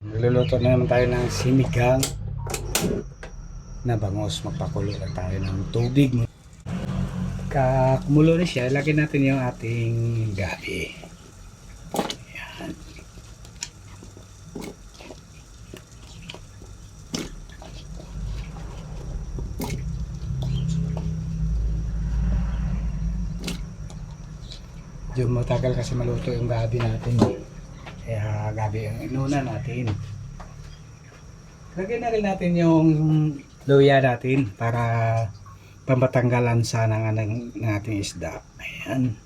Nagluluto na naman tayo ng sinigang na bangos. Magpakulo lang tayo ng tubig. Kumulo na siya, lagyan natin yung ating gabi. Ayan. Medyo matagal kasi maluto yung gabi natin. Kaya gabi ang inuna natin. Lagyan na rin natin yung luya natin para pamatanggalan sana ng ating isda. Ayan.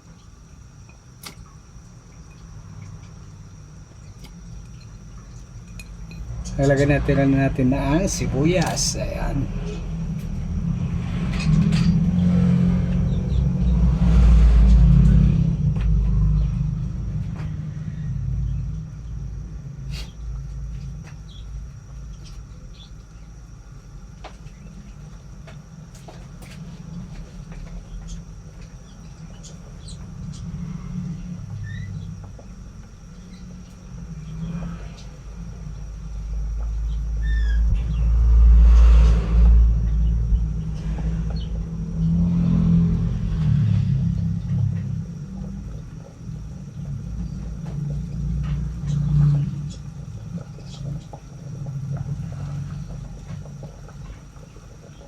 Lagyan natin na ang sibuyas. Ayan.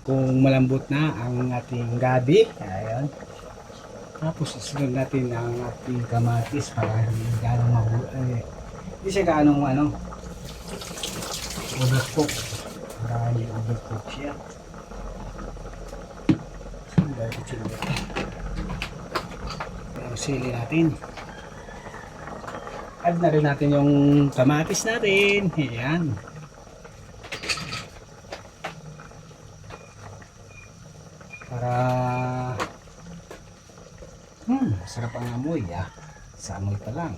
Kung malambot na ang ating gabi, ayan. Tapos isunod natin ang ating kamatis para hindi gaano mahuli. Hindi siya gaano overcook. Para hindi overcook siya. Yung sili natin. Add na rin natin yung kamatis natin. Ayan. Para sarap ang amoy sa amoy pa lang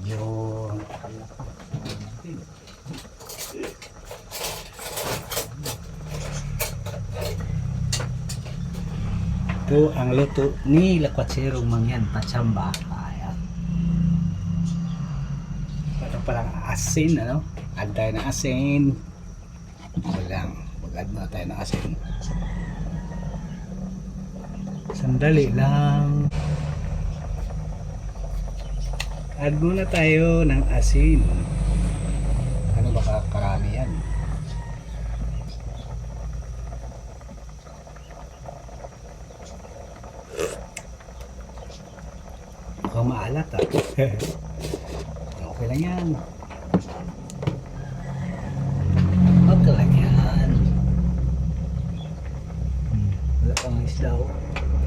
yung ito ang luto ni Lakwatsero Mangyan Pachamba. Ayan. Ito palang asin, add tayo ng asin. Mag-add na tayo ng asin. Sandali lang. Add muna tayo ng asin. Ano baka karami yan? Mukhang maalat Okay lang yan. Okay lang yan. Wala pang isda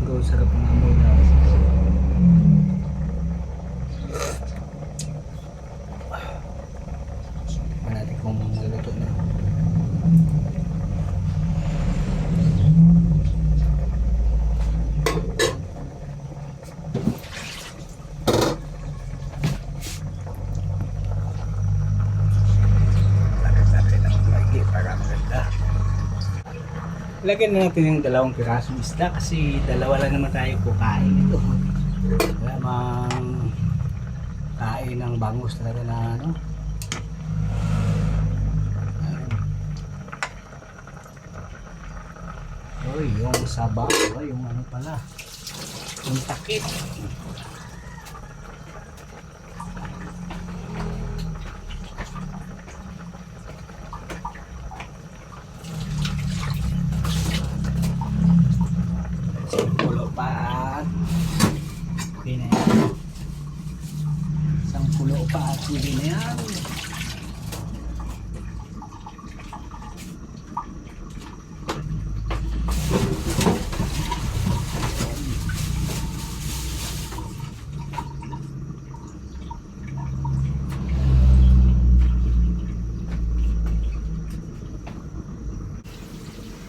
Pero sarap ng amoy na. Tingnan natin kung maluto na. Lagyan na natin yung 2 pirasong isda kasi dalawa lang naman tayo kukain ito. Wala mang kain ng bangus talaga na yung sabaw, yung pala, yung takip. Okay na yan. Isang pulo pa at huli na yan.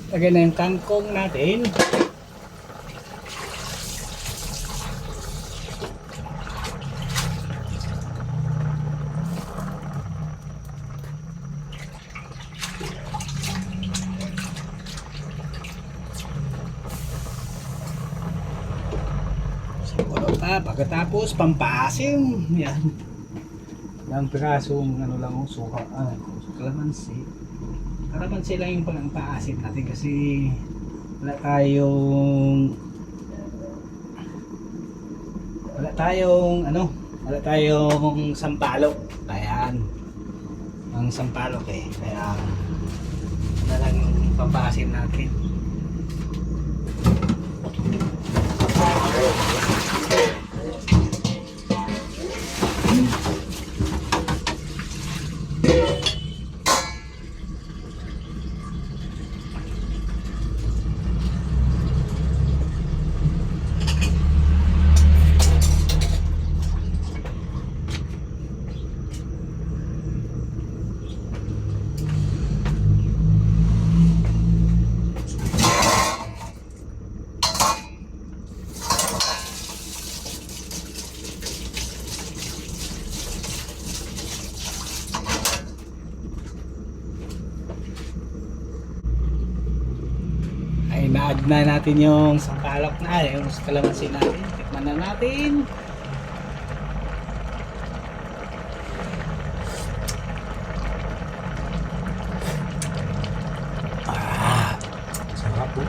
Lagyan na yung kangkong natin. Siguro pa, pagkatapos pampasim. Yan. Ang pirasong ano lang yung suka, kalamansi. Kalamansi lang yung pang-paasim natin kasi wala tayong wala tayong sampalok. Ayan. Ang sampalok kaya na lang yung pampasim natin. Ay, na-add na natin yung sampalok na, yung kalamansi natin. Tikman na natin. Sarap po.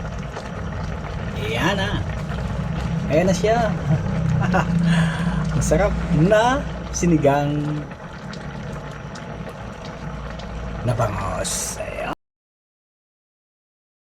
Ayan na. Ayan na siya. Masarap na sinigang na bangos.